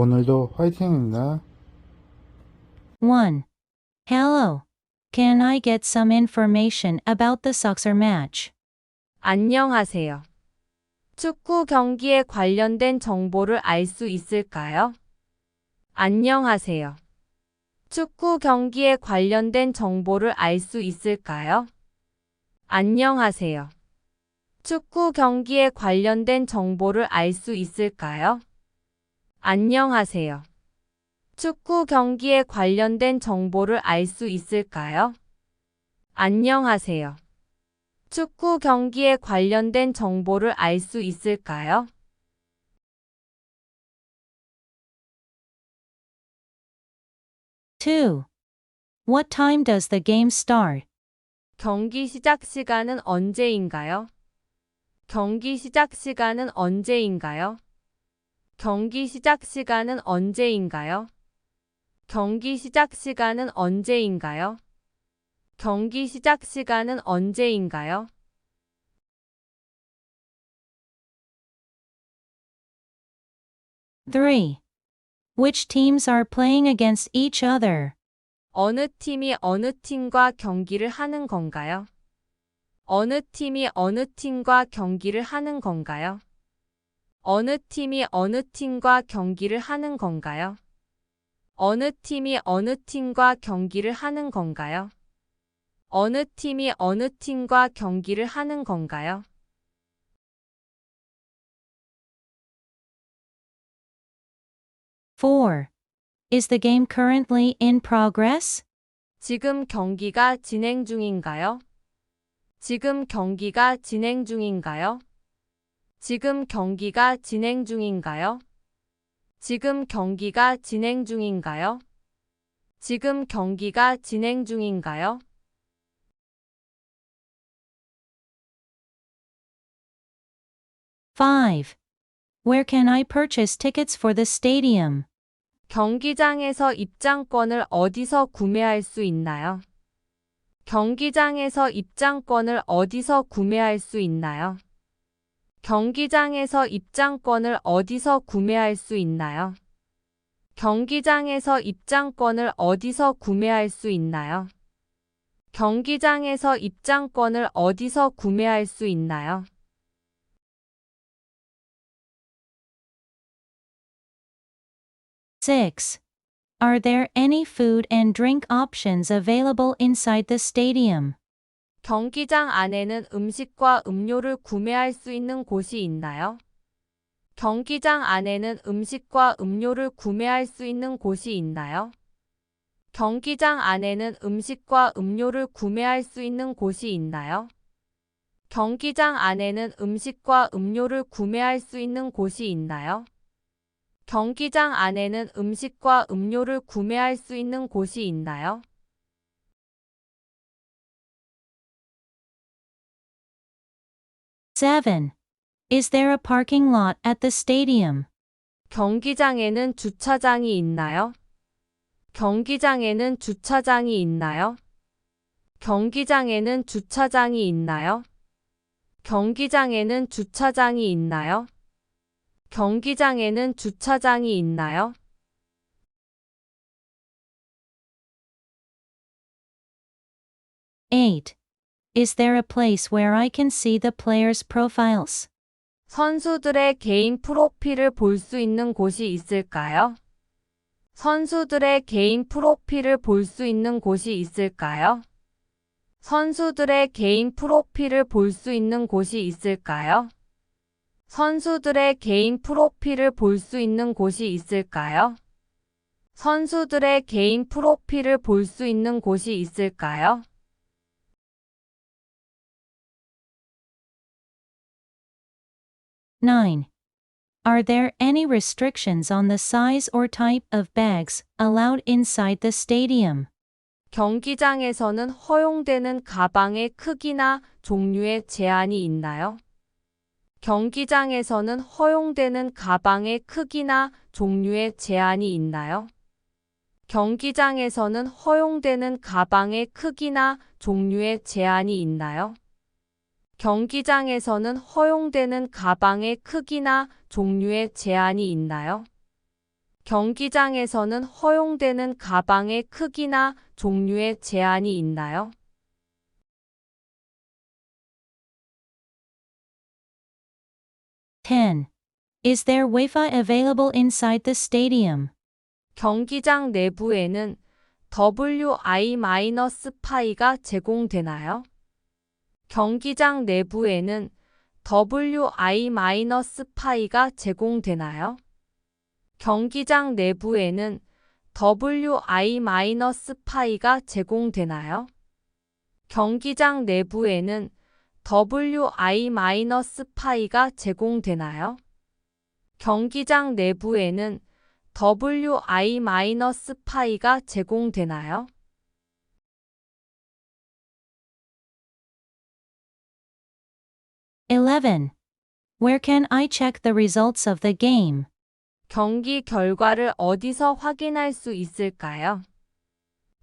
오늘도 화이팅입니다. 1. Hello. Can I get some information about the Soxer match? 안녕하세요. 축구 경기에 관련된 정보를 알 수 있을까요? 안녕하세요. 축구 경기에 관련된 정보를 알 수 있을까요? 안녕하세요. 축구 경기에 관련된 정보를 알 수 있을까요? 안녕하세요. 축구 경기에 관련된 정보를 알 수 있을까요? 안녕하세요. 축구 경기에 관련된 정보를 알 수 있을까요? 2. What time does the game start? 경기 시작 시간은 언제인가요? 경기 시작 시간은 언제인가요? 경기 시작 시간은 언제인가요? 경기 시작 시간은 언제인가요? 경기 시작 시간은 언제인가요? 3. Which teams are playing against each other? 어느 팀이 어느 팀과 경기를 하는 건가요? 어느 팀이 어느 팀과 경기를 하는 건가요? 어느 팀이 어느 팀과 경기를 하는 건가요? 어느 팀이 어느 팀과 경기를 하는 건가요? 어느 팀이 어느 팀과 경기를 하는 건가요? 4. Is the game currently in progress? 지금 경기가 진행 중인가요? 지금 경기가 진행 중인가요? 지금 경기가 진행 중인가요? 지금 경기가 진행 중인가요? 지금 경기가 진행 중인가요? 5. Where can I purchase tickets for the stadium? 경기장에서 입장권을 어디서 구매할 수 있나요? 경기장에서 입장권을 어디서 구매할 수 있나요? 경기장에서 입장권을 어디서 구매할 수 있나요? 경기장에서 입장권을 어디서 구매할 수 있나요? 경기장에서 입장권을 어디서 구매할 수 있나요? 6. Are there any food and drink options available inside the stadium? 경기장 안에는 음식과 음료를 구매할 수 있는 곳이 있나요? 경기장 안에는 음식과 음료를 구매할 수 있는 곳이 있나요? 경기장 안에는 음식과 음료를 구매할 수 있는 곳이 있나요? 경기장 안에는 음식과 음료를 구매할 수 있는 곳이 있나요? 경기장 안에는 음식과 음료를 구매할 수 있는 곳이 있나요? 7. Is there a parking lot at the stadium? 경기장에는 주차장이 있나요? 경기장에는 주차장이 있나요? 경기장에는 주차장이 있나요? 경기장에는 주차장이 있나요? 경기장에는 주차장이 있나요? 8. Is there a place where I can see the players' profiles? 선수들의 개인 프로필을 볼 수 있는 곳이 있을까요? 선수들의 개인 프로필을 볼 수 있는 곳이 있을까요? 선수들의 개인 프로필을 볼 수 있는 곳이 있을까요? 선수들의 개인 프로필을 볼 수 있는 곳이 있을까요? 선수들의 개인 프로필을 볼 수 있는 곳이 있을까요? 9. Are there any restrictions on the size or type of bags allowed inside the stadium? 경기장에서는 허용되는 가방의 크기나 종류에 제한이 있나요? 경기장에서는 허용되는 가방의 크기나 종류에 제한이 있나요? 경기장에서는 허용되는 가방의 크기나 종류에 제한이 있나요? 경기장에서는 허용되는 가방의 크기나 종류에 제한이 있나요? 경기장에서는 허용되는 가방의 크기나 종류에 제한이 있나요? 10. Is there Wi-Fi available inside the stadium? 경기장 내부에는 WI-파이가 제공되나요? 경기장 내부에는 WI-파이가 제공되나요? 경기장 내부에는 WI-파이가 제공되나요? 경기장 내부에는 WI-파이가 제공되나요? 경기장 내부에는 WI-파이가 제공되나요? 11. Where can I check the results of the game? 경기 결과를 어디서 확인할 수 있을까요?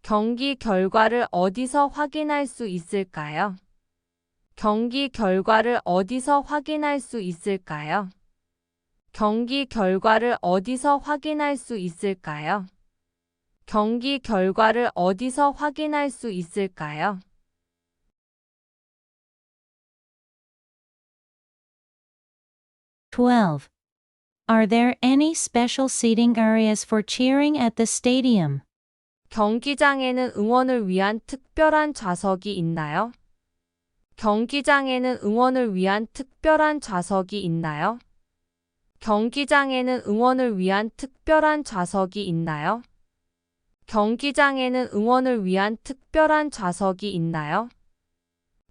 경기 결과를 어디서 확인할 수 있을까요? 경기 결과를 어디서 확인할 수 있을까요? 경기 결과를 어디서 확인할 수 있을까요? 경기 결과를 어디서 확인할 수 있을까요? 12. Are there any special seating areas for cheering at the stadium? 경기장에는 응원을 위한 특별한 좌석이 있나요? 경기장에는 응원을 위한 특별한 좌석이 있나요? 경기장에는 응원을 위한 특별한 좌석이 있나요? 경기장에는 응원을 위한 특별한 좌석이 있나요?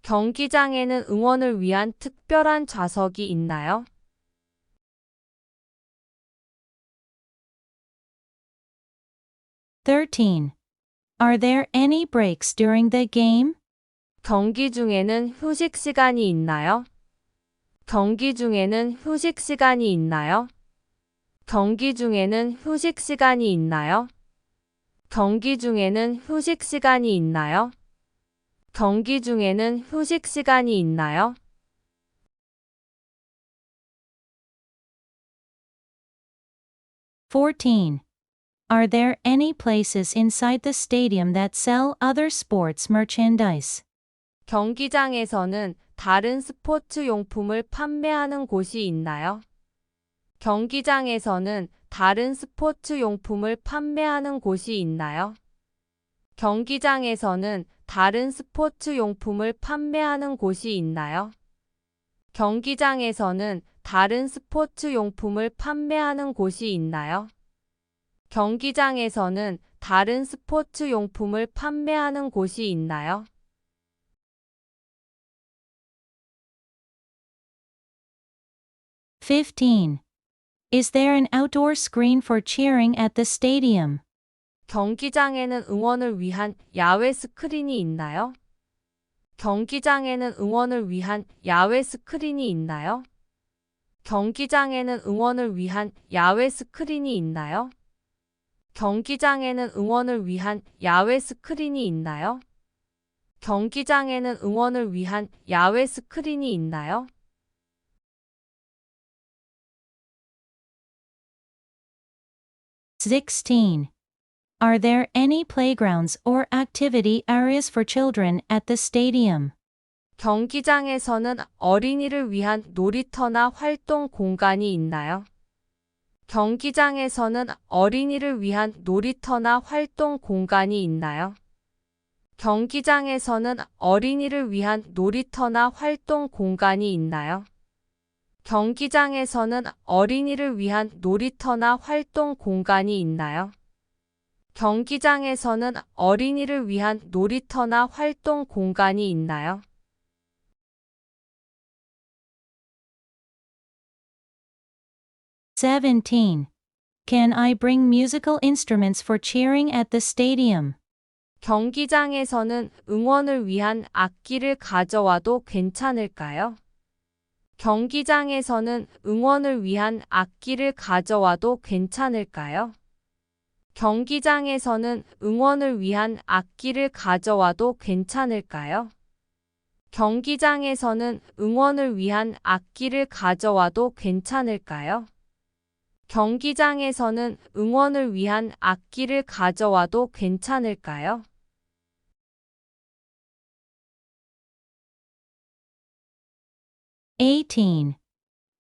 경기장에는 응원을 위한 특별한 좌석이 있나요? 13. Are there any breaks during the game? 경기 중에는 휴식 시간이 있나요? 경기 중에는 휴식 시간이 있나요? 경기 중에는 휴식 시간이 있나요? 경기 중에는 휴식 시간이 있나요? 경기 중에는 휴식 시간이 있나요? 14. Are there any places inside the stadium that sell other sports merchandise? 경기장에서는 다른 스포츠 용품을 판매하는 곳이 있나요? 경기장에서는 다른 스포츠 용품을 판매하는 곳이 있나요? 경기장에서는 다른 스포츠 용품을 판매하는 곳이 있나요? 경기장에서는 다른 스포츠 용품을 판매하는 곳이 있나요? 경기장에서는 다른 스포츠 용품을 판매하는 곳이 있나요? 15. Is there an outdoor screen for cheering at the stadium? 경기장에는 응원을 위한 야외 스크린이 있나요? 경기장에는 응원을 위한 야외 스크린이 있나요? 경기장에는 응원을 위한 야외 스크린이 있나요? 경기장에는 응원을 위한 야외 스크린이 있나요? 경기장에는 응원을 위한 야외 스크린이 있나요? 16. Are there any playgrounds or activity areas for children at the stadium? 경기장에서는 어린이를 위한 놀이터나 활동 공간이 있나요? 경기장에서는 어린이를 위한 놀이터나 활동 공간이 있나요? 경기장에서는 어린이를 위한 놀이터나 활동 공간이 있나요? 경기장에서는 어린이를 위한 놀이터나 활동 공간이 있나요? 경기장에서는 어린이를 위한 놀이터나 활동 공간이 있나요? 17. Can I bring musical instruments for cheering at the stadium? 경기장에서는 응원을 위한 악기를 가져와도 괜찮을까요? 경기장에서는 응원을 위한 악기를 가져와도 괜찮을까요? 경기장에서는 응원을 위한 악기를 가져와도 괜찮을까요? 경기장에서는 응원을 위한 악기를 가져와도 괜찮을까요? 경기장에서는 응원을 위한 악기를 가져와도 괜찮을까요? 18.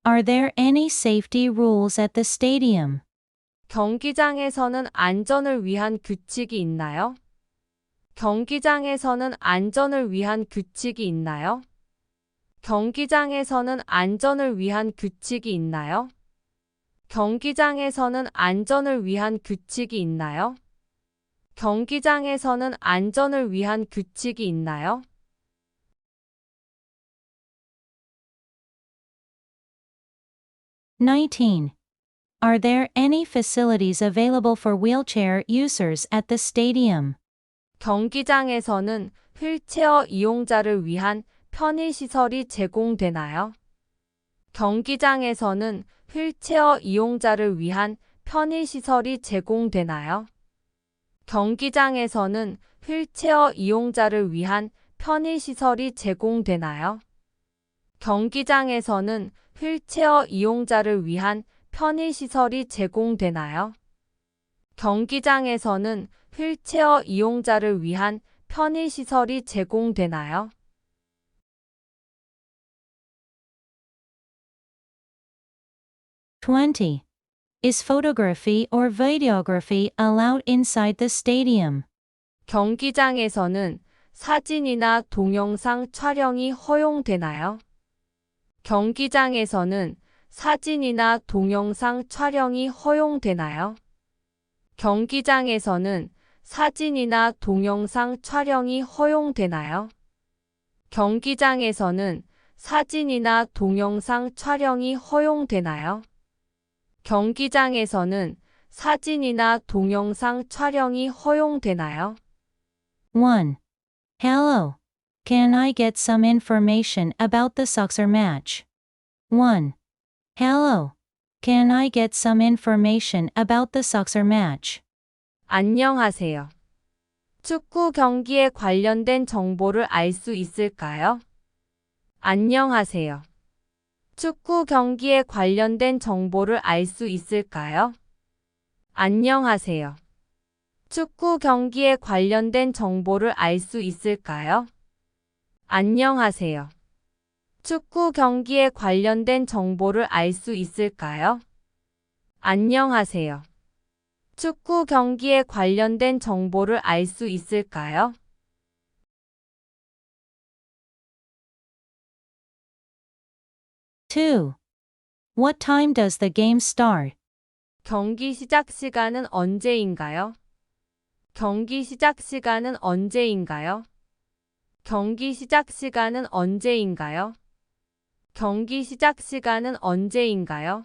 Are there any safety rules at the stadium? 경기장에서는 안전을 위한 규칙이 있나요? 경기장에서는 안전을 위한 규칙이 있나요? 경기장에서는 안전을 위한 규칙이 있나요? 경기장에서는 안전을 위한 규칙이 있나요? 경기장에서는 안전을 위한 규칙이 있나요? 19. Are there any facilities available for wheelchair users at the stadium? 경기장에서는 휠체어 이용자를 위한 편의시설이 제공되나요? 경기장에서는 휠체어 이용자를 위한 편의시설이 제공되나요? 경기장에서는 휠체어 이용자를 위한 편의시설이 제공되나요? 경기장에서는 휠체어 이용자를 위한 편의시설이 제공되나요? 경기장에서는 휠체어 이용자를 위한 편의시설이 제공되나요? 20. Is photography or videography allowed inside the stadium? 경기장에서는 사진이나 동영상 촬영이 허용되나요? 경기장에서는 사진이나 동영상 촬영이 허용되나요? 경기장에서는 사진이나 동영상 촬영이 허용되나요? 경기장에서는 사진이나 동영상 촬영이 허용되나요? 경기장에서는 사진이나 동영상 촬영이 허용되나요? 1. Hello. Can I get some information about the Soxer match? 1. Hello. Can I get some information about the Soxer match? 안녕하세요. 축구 경기에 관련된 정보를 알 수 있을까요? 안녕하세요. 축구 경기에 관련된 정보를 알 수 있을까요? 안녕하세요. 축구 경기에 관련된 정보를 알 수 있을까요? 안녕하세요. 축구 경기에 관련된 정보를 알 수 있을까요? 안녕하세요. 축구 경기에 관련된 정보를 알 수 있을까요? 2. What time does the game start? 경기 시작 시간은 언제인가요? 경기 시작 시간은 언제인가요? 경기 시작 시간은 언제인가요? 경기 시작 시간은 언제인가요?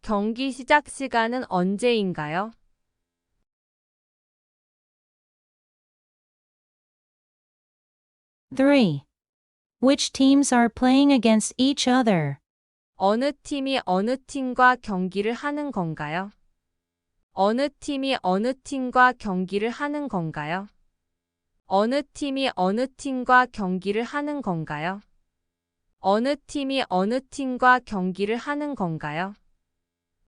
경기 시작 시간은 언제인가요? 3. Which teams are playing against each other? 어느 팀이 어느 팀과 경기를 하는 건가요? 어느 팀이 어느 팀과 경기를 하는 건가요? 어느 팀이 어느 팀과 경기를 하는 건가요? 어느 팀이 어느 팀과 경기를 하는 건가요?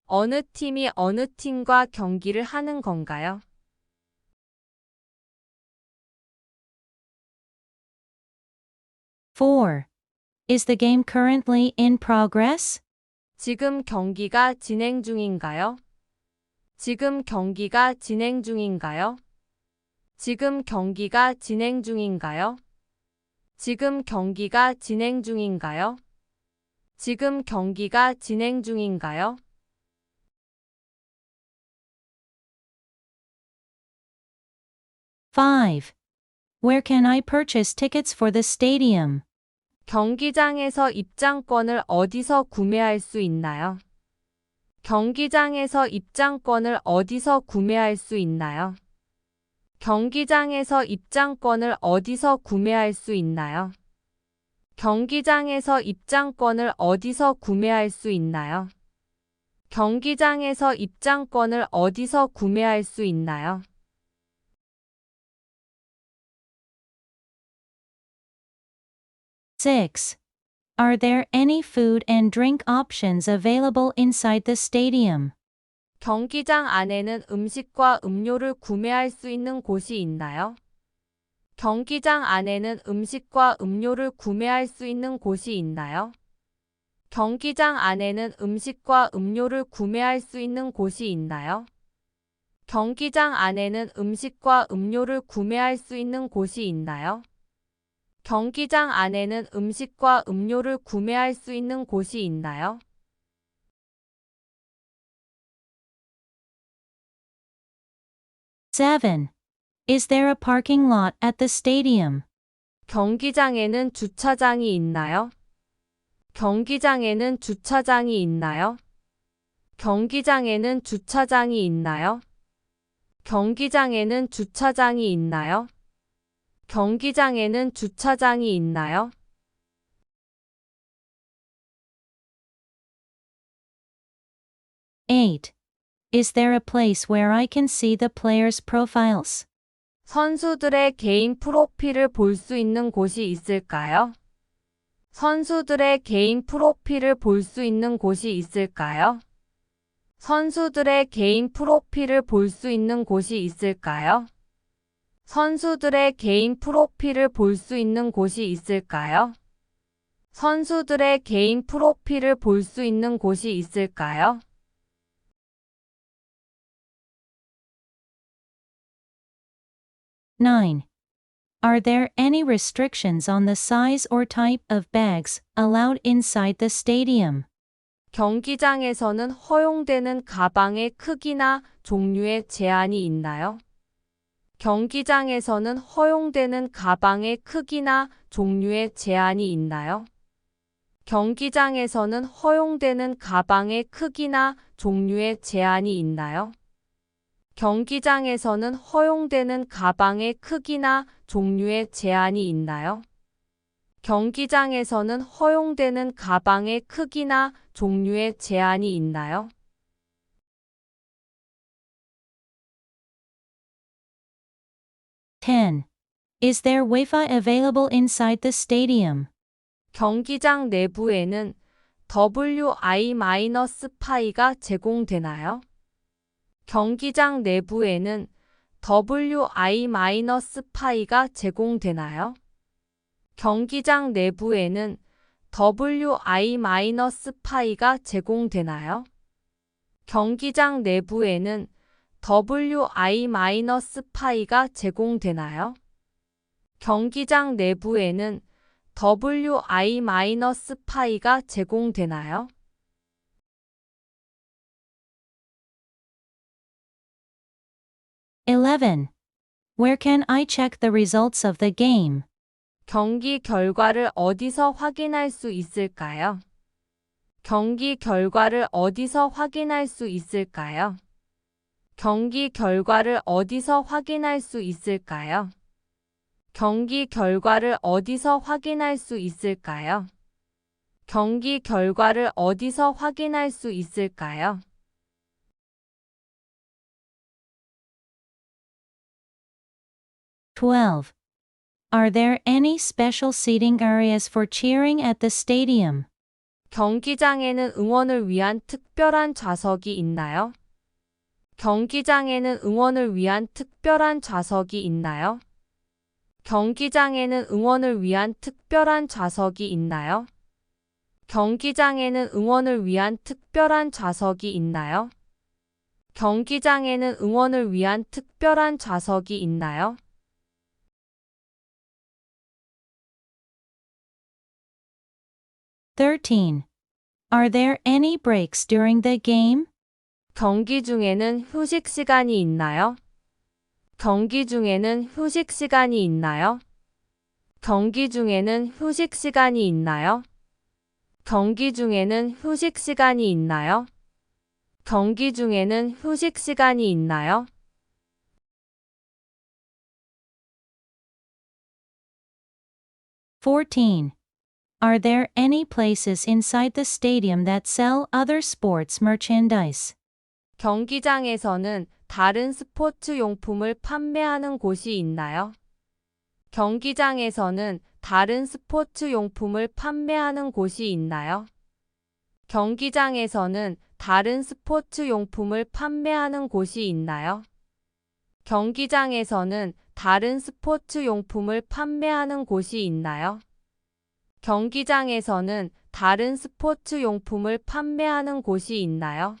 어느 팀이 어느 팀과 경기를 하는 건가요? 4. Is the game currently in progress? 지금 경기가 진행 중인가요? 지금 경기가 진행 중인가요? 지금 경기가 진행 중인가요? 지금 경기가 진행 중인가요? 지금 경기가 진행 중인가요? 5. Where can I purchase tickets for the stadium? 경기장에서 입장권을 어디서 구매할 수 있나요? 경기장에서 입장권을 어디서 구매할 수 있나요? 경기장에서 입장권을 어디서 구매할 수 있나요? 경기장에서 입장권을 어디서 구매할 수 있나요? 경기장에서 입장권을 어디서 구매할 수 있나요? 6. Are there any food and drink options available inside the stadium? 경기장 안에는 음식과 음료를 구매할 수 있는 곳이 있나요? 경기장 안에는 음식과 음료를 구매할 수 있는 곳이 있나요? 경기장 안에는 음식과 음료를 구매할 수 있는 곳이 있나요? 경기장 안에는 음식과 음료를 구매할 수 있는 곳이 있나요? 경기장 안에는 음식과 음료를 구매할 수 있는 곳이 있나요? Seven. Is there a parking lot at the stadium? 경기장에는 주차장이 있나요? 경기장에는 주차장이 있나요? 경기장에는 주차장이 있나요? 경기장에는 주차장이 있나요? 경기장에는 주차장이 있나요? 8. Is there a place where I can see the players' profiles? 선수들의 개인 프로필을 볼 수 있는 곳이 있을까요? 선수들의 개인 프로필을 볼 수 있는 곳이 있을까요? 선수들의 개인 프로필을 볼 수 있는 곳이 있을까요? 선수들의 개인 프로필을 볼 수 있는 곳이 있을까요? 선수들의 개인 프로필을 볼 수 있는 곳이 있을까요? 9. Are there any restrictions on the size or type of bags allowed inside the stadium? 경기장에서는 허용되는 가방의 크기나 종류에 제한이 있나요? 경기장에서는 허용되는 가방의 크기나 종류에 제한이 있나요? 경기장에서는 허용되는 가방의 크기나 종류에 제한이 있나요? 경기장에서는 허용되는 가방의 크기나 종류에 제한이 있나요? 경기장에서는 허용되는 가방의 크기나 종류에 제한이 있나요? 10. Is there Wi-Fi available inside the stadium? 경기장 내부에는 WI-파이가 제공되나요? 경기장 내부에는 WI-파이가 제공되나요? 경기장 내부에는 WI-파이가 제공되나요? 경기장 내부에는 WI-파이가 제공되나요? 경기장 내부에는 WI-파이가 제공되나요? 11. Where can I check the results of the game? 경기 결과를 어디서 확인할 수 있을까요? 경기 결과를 어디서 확인할 수 있을까요? 경기 결과를 어디서 확인할 수 있을까요? 경기 결과를 어디서 확인할 수 있을까요? 경기 결과를 어디서 확인할 수 있을까요? 12. Are there any special seating areas for cheering at the stadium? 경기장에는 응원을 위한 특별한 좌석이 있나요? 경기장에는 응원을 위한 특별한 좌석이 있나요? 경기장에는 응원을 위한 특별한 좌석이 있나요? 경기장에는 응원을 위한 특별한 좌석이 있나요? 경기장에는 응원을 위한 특별한 좌석이 있나요? 13. Are there any breaks during the game? 경기 중에는 휴식 시간이 있나요? 경기 중에는 휴식 시간이 있나요? 경기 중에는 휴식 시간이 있나요? 경기 중에는 휴식 시간이 있나요? 경기 중에는 휴식 시간이 있나요? 14. Are there any places inside the stadium that sell other sports merchandise? 경기장에서는 다른 스포츠 용품을 판매하는 곳이 있나요? 경기장에서는 다른 스포츠 용품을 판매하는 곳이 있나요? 경기장에서는 다른 스포츠 용품을 판매하는 곳이 있나요? 경기장에서는 다른 스포츠 용품을 판매하는 곳이 있나요? 경기장에서는 다른 스포츠 용품을 판매하는 곳이 있나요?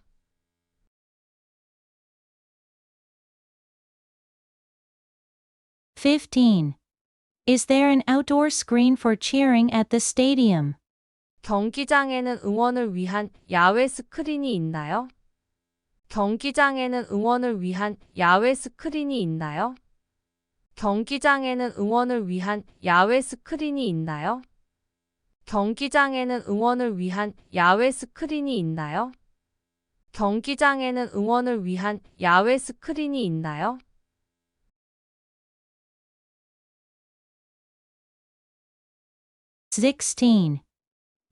15. Is there an outdoor screen for cheering at the stadium? 경기장에는 응원을 위한 야외 스크린이 있나요? 경기장에는 응원을 위한 야외 스크린이 있나요? 경기장에는 응원을 위한 야외 스크린이 있나요? 경기장에는 응원을 위한 야외 스크린이 있나요? 경기장에는 응원을 위한 야외 스크린이 있나요? 16.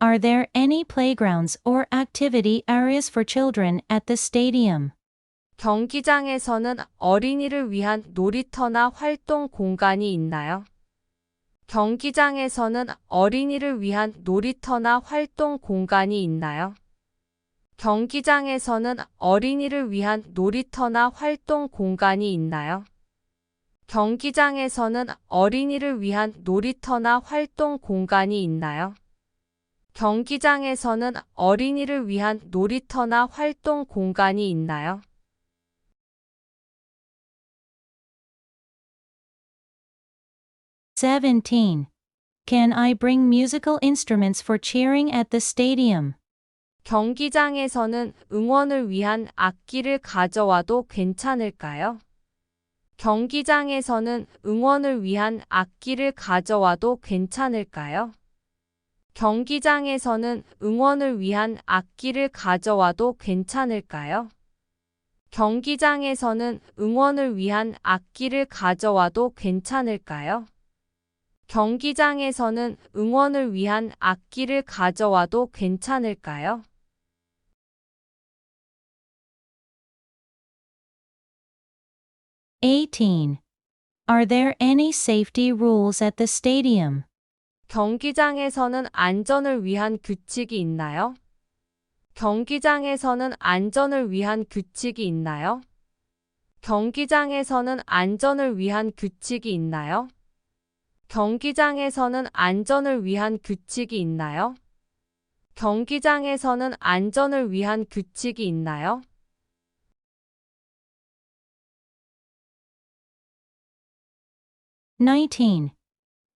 Are there any playgrounds or activity areas for children at the stadium? 경기장에서는 어린이를 위한 놀이터나 활동 공간이 있나요? 경기장에서는 어린이를 위한 놀이터나 활동 공간이 있나요? 경기장에서는 어린이를 위한 놀이터나 활동 공간이 있나요? 경기장에서는 어린이를 위한 놀이터나 활동 공간이 있나요? 경기장에서는 어린이를 위한 놀이터나 활동 공간이 있나요? 17. Can I bring musical instruments for cheering at the stadium? 경기장에서는 응원을 위한 악기를 가져와도 괜찮을까요? 경기장에서는 응원을 위한 악기를 가져와도 괜찮을까요? 경기장에서는 응원을 위한 악기를 가져와도 괜찮을까요? 경기장에서는 응원을 위한 악기를 가져와도 괜찮을까요? 경기장에서는 응원을 위한 악기를 가져와도 괜찮을까요? 18. Are there any safety rules at the stadium? 경기장에서는 안전을 위한 규칙이 있나요? 경기장에서는 안전을 위한 규칙이 있나요? 경기장에서는 안전을 위한 규칙이 있나요? 경기장에서는 안전을 위한 규칙이 있나요? 경기장에서는 안전을 위한 규칙이 있나요? 19.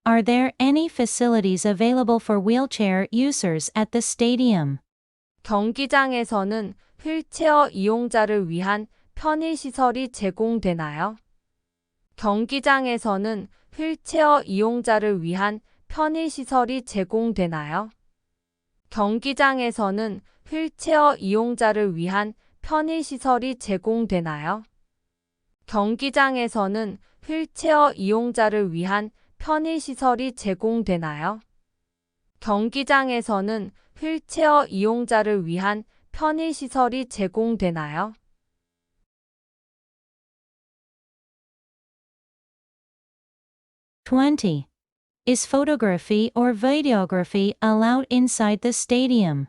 Are there any facilities available for wheelchair users at the stadium? 경기장에서는 휠체어 이용자를 위한 편의시설이 제공되나요? 경기장에서는 휠체어 이용자를 위한 편의시설이 제공되나요? 경기장에서는 휠체어 이용자를 위한 편의시설이 제공되나요? 경기장에서는 휠체어 이용자를 위한 편의시설이 제공되나요? 경기장에서는 휠체어 이용자를 위한 편의시설이 제공되나요? 20. Is photography or videography allowed inside the stadium?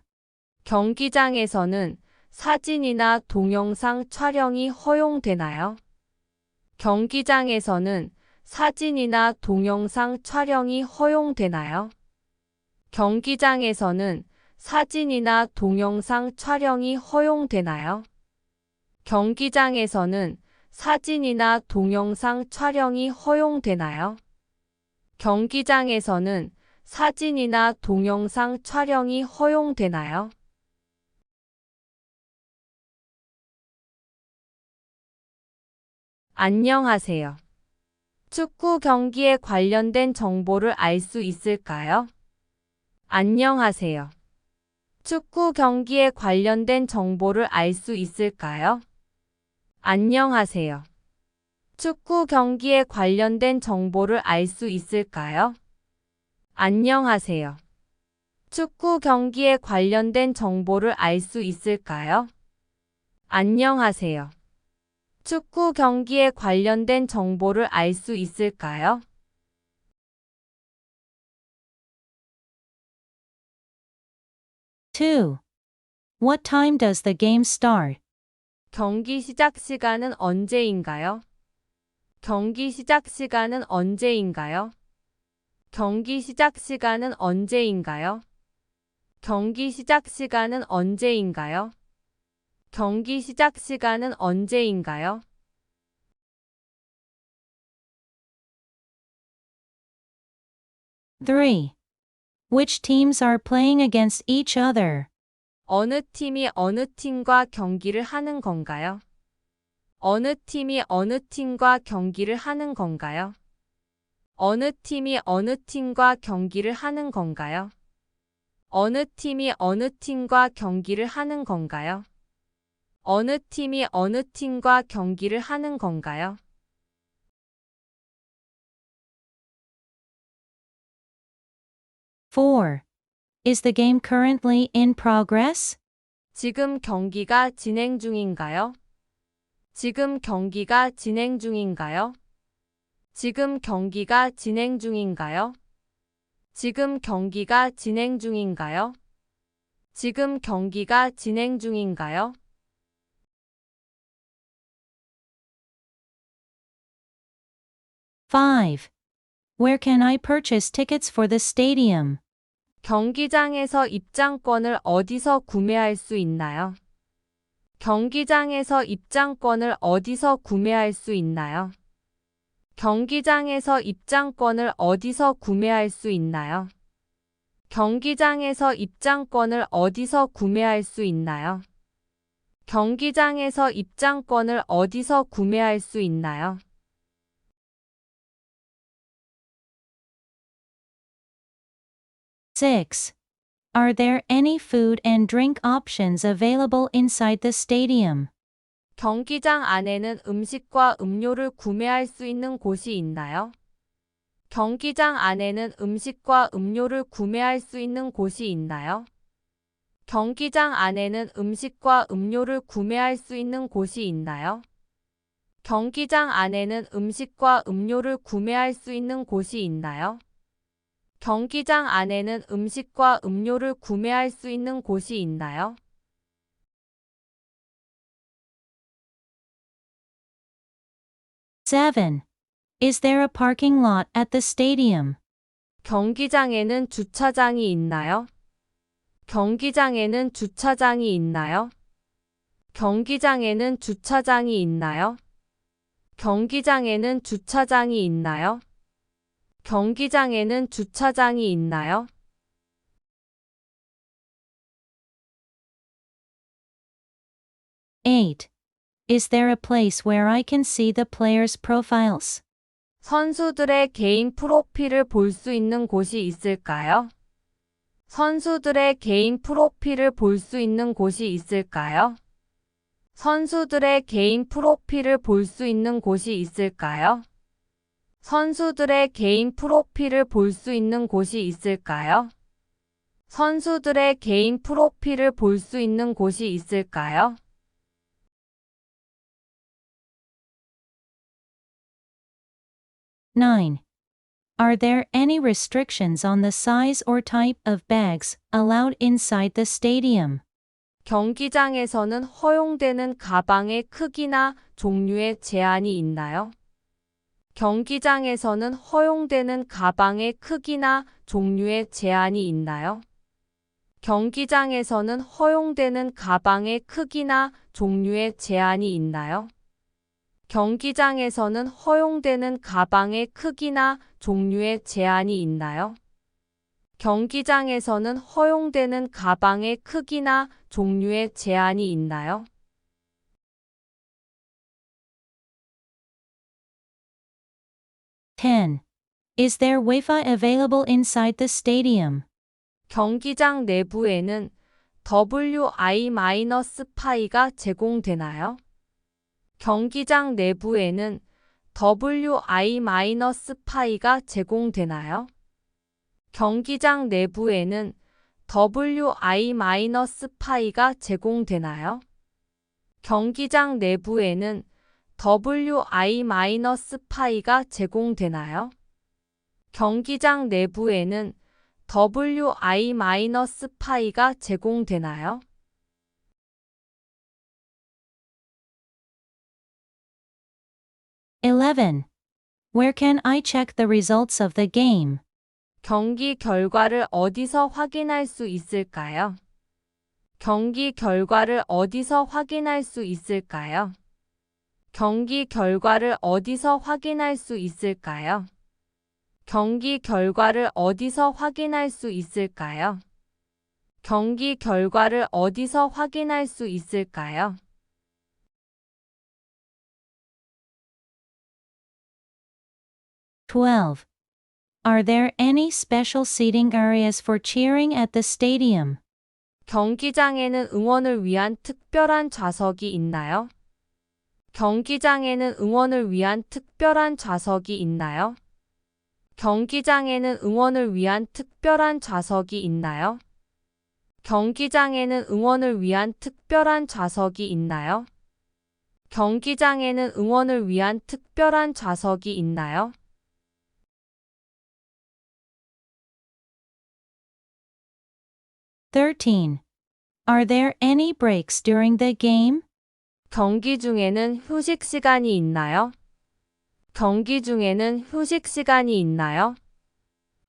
경기장에서는 사진이나 동영상 촬영이 허용되나요? 경기장에서는 사진이나 동영상 촬영이 허용되나요? 경기장에서는 사진이나 동영상 촬영이 허용되나요? 경기장에서는 사진이나 동영상 촬영이 허용되나요? 경기장에서는 사진이나 동영상 촬영이 허용되나요? 안녕하세요. 축구 경기에 관련된 정보를 알 수 있을까요? 안녕하세요. 축구 경기에 관련된 정보를 알 수 있을까요? 안녕하세요. 축구 경기에 관련된 정보를 알 수 있을까요? 안녕하세요. 축구 경기에 관련된 정보를 알 수 있을까요? 안녕하세요. 축구 경기에 관련된 정보를 알 수 있을까요? 2. What time does the game start? 경기 시작 시간은 언제인가요? 경기 시작 시간은 언제인가요? 경기 시작 시간은 언제인가요? 경기 시작 시간은 언제인가요? 경기 시작 시간은 언제인가요? 3. Which teams are playing against each other? 어느 팀이 어느 팀과 경기를 하는 건가요? 어느 팀이 어느 팀과 경기를 하는 건가요? 어느 팀이 어느 팀과 경기를 하는 건가요? 어느 팀이 어느 팀과 경기를 하는 건가요? 어느 팀이 어느 팀과 경기를 하는 건가요? 4. Is the game currently in progress? 지금 경기가 진행 중인가요? 지금 경기가 진행 중인가요? 지금 경기가 진행 중인가요? 지금 경기가 진행 중인가요? 지금 경기가 진행 중인가요? 5. Where can I purchase tickets for the stadium? 경기장에서 입장권을 어디서 구매할 수 있나요? 경기장에서 입장권을 어디서 구매할 수 있나요? 경기장에서 입장권을 어디서 구매할 수 있나요? 경기장에서 입장권을 어디서 구매할 수 있나요? 경기장에서 입장권을 어디서 구매할 수 있나요? 6. Are there any food and drink options available inside the stadium? 경기장 안에는 음식과 음료를 구매할 수 있는 곳이 있나요? 경기장 안에는 음식과 음료를 구매할 수 있는 곳이 있나요? 경기장 안에는 음식과 음료를 구매할 수 있는 곳이 있나요? 경기장 안에는 음식과 음료를 구매할 수 있는 곳이 있나요? 경기장 안에는 음식과 음료를 구매할 수 있는 곳이 있나요? 7. Is there a parking lot at the stadium? 경기장에는 주차장이 있나요? 경기장에는 주차장이 있나요? 경기장에는 주차장이 있나요? 경기장에는 주차장이 있나요? 경기장에는 주차장이 있나요? 8. Is there a place where I can see the players' profiles? 선수들의 개인 프로필을 볼 수 있는 곳이 있을까요? 선수들의 개인 프로필을 볼 수 있는 곳이 있을까요? 선수들의 개인 프로필을 볼 수 있는 곳이 있을까요? 선수들의 개인 프로필을 볼 수 있는 곳이 있을까요? 선수들의 개인 프로필을 볼 수 있는 곳이 있을까요? 9. Are there any restrictions on the size or type of bags allowed inside the stadium? 경기장에서는 허용되는 가방의 크기나 종류에 제한이 있나요? 경기장에서는 허용되는 가방의 크기나 종류에 제한이 있나요? 경기장에서는 허용되는 가방의 크기나 종류에 제한이 있나요? 경기장에서는 허용되는 가방의 크기나 종류에 제한이 있나요? 경기장에서는 허용되는 가방의 크기나 종류에 제한이 있나요? 10. Is there Wi-Fi available inside the stadium? 경기장 내부에는 WI-파이가 제공되나요? 경기장 내부에는 WI-파이가 제공되나요? 경기장 내부에는 WI-파이가 제공되나요? 경기장 내부에는 WI-파이가 제공되나요? 경기장 내부에는 wi-파이가 제공되나요? 11. Where can I check the results of the game? 경기 결과를 어디서 확인할 수 있을까요? 경기 결과를 어디서 확인할 수 있을까요? 경기 결과를 어디서 확인할 수 있을까요? 경기 결과를 어디서 확인할 수 있을까요? 경기 결과를 어디서 확인할 수 있을까요? 12. Are there any special seating areas for cheering at the stadium? 경기장에는 응원을 위한 특별한 좌석이 있나요? 경기장에는 응원을 위한 특별한 좌석이 있나요? 경기장에는 응원을 위한 특별한 좌석이 있나요? 경기장에는 응원을 위한 특별한 좌석이 있나요? 경기장에는 응원을 위한 특별한 좌석이 있나요? 13. Are there any breaks during the game? 경기 중에는 휴식 시간이 있나요? 경기 중에는 휴식 시간이 있나요?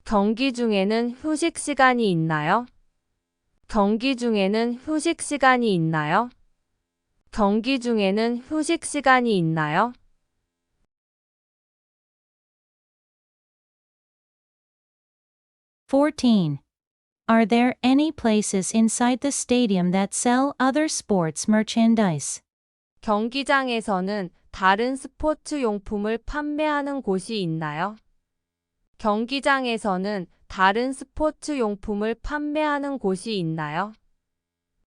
경기 중에는 휴식 시간이 있나요? 경기 중에는 휴식 시간이 있나요? 경기 중에는 휴식 시간이 있나요? 14. Are there any places inside the stadium that sell other sports merchandise? 경기장에서는 다른 스포츠 용품을 판매하는 곳이 있나요? 경기장에서는 다른 스포츠 용품을 판매하는 곳이 있나요?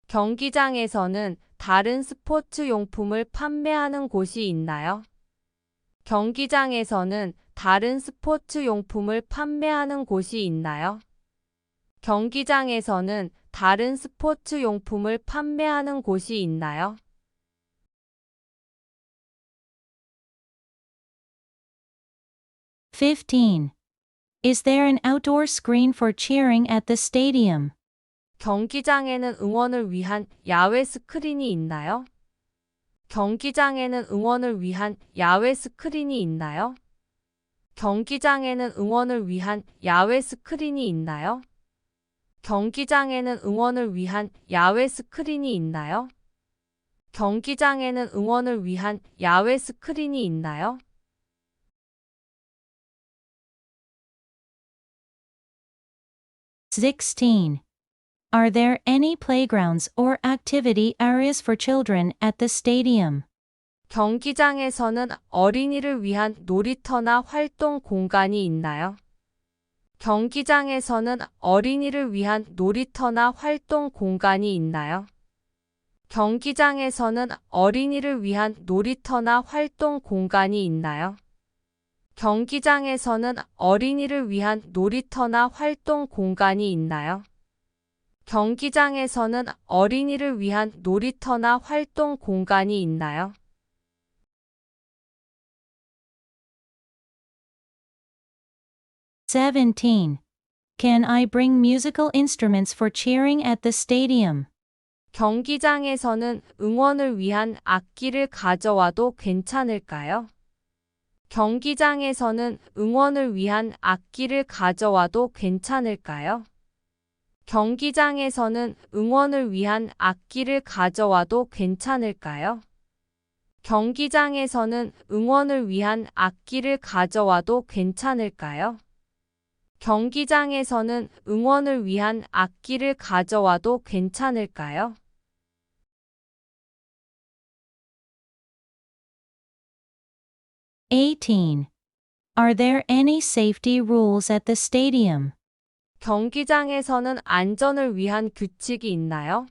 경기장에서는 다른 스포츠 용품을 판매하는 곳이 있나요? 경기장에서는 다른 스포츠 용품을 판매하는 곳이 있나요? 경기장에서는 다른 스포츠 용품을 판매하는 곳이 있나요? 15. Is there an outdoor screen for cheering at the stadium? 경기장에는 응원을 위한 야외 스크린이 있나요? 경기장에는 응원을 위한 야외 스크린이 있나요? 경기장에는 응원을 위한 야외 스크린이 있나요? 경기장에는 응원을 위한 야외 스크린이 있나요? 경기장에는 응원을 위한 야외 스크린이 있나요? 16. Are there any playgrounds or activity areas for children at the stadium? 경기장에서는 어린이를 위한 놀이터나 활동 공간이 있나요? 경기장에서는 어린이를 위한 놀이터나 활동 공간이 있나요? 경기장에서는 어린이를 위한 놀이터나 활동 공간이 있나요? 경기장에서는 어린이를 위한 놀이터나 활동 공간이 있나요? 경기장에서는 어린이를 위한 놀이터나 활동 공간이 있나요? 17. Can I bring musical instruments for cheering at the stadium? 경기장에서는 응원을 위한 악기를 가져와도 괜찮을까요? 경기장에서는 응원을 위한 악기를 가져와도 괜찮을까요? 경기장에서는 응원을 위한 악기를 가져와도 괜찮을까요? 경기장에서는 응원을 위한 악기를 가져와도 괜찮을까요? 경기장에서는 응원을 위한 악기를 가져와도 괜찮을까요? 18. Are there any safety rules at the stadium? 경기장에서는 안전을 위한 규칙이 있나요?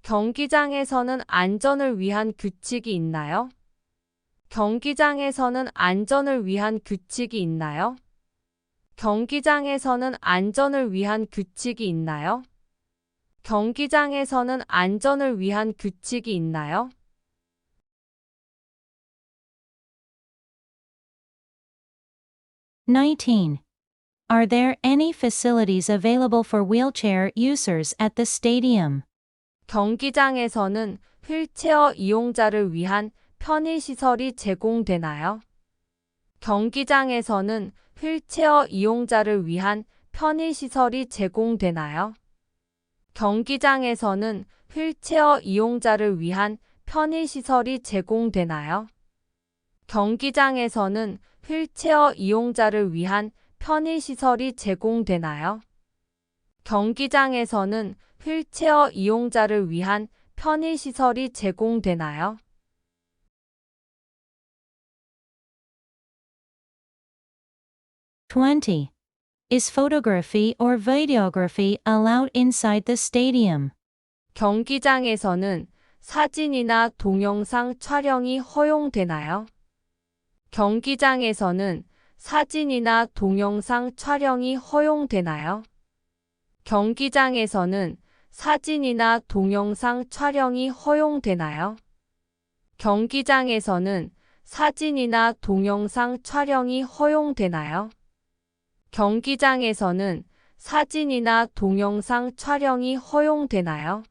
경기장에서는 안전을 위한 규칙이 있나요? 경기장에서는 안전을 위한 규칙이 있나요? 경기장에서는 안전을 위한 규칙이 있나요? 경기장에서는 안전을 위한 규칙이 있나요? 19. Are there any facilities available for wheelchair users at the stadium? 경기장에서는 휠체어 이용자를 위한 편의시설이 제공되나요? 경기장에서는 휠체어 이용자를 위한 편의시설이 제공되나요? 경기장에서는 휠체어 이용자를 위한 편의시설이 제공되나요? 경기장에서는 휠체어 이용자를 위한 편의시설이 제공되나요? 경기장에서는 휠체어 이용자를 위한 편의시설이 제공되나요? 20. Is photography or videography allowed inside the stadium? 경기장에서는 사진이나 동영상 촬영이 허용되나요? 경기장에서는 사진이나 동영상 촬영이 허용되나요? 경기장에서는 사진이나 동영상 촬영이 허용되나요? 경기장에서는 사진이나 동영상 촬영이 허용되나요? 경기장에서는 사진이나 동영상 촬영이 허용되나요?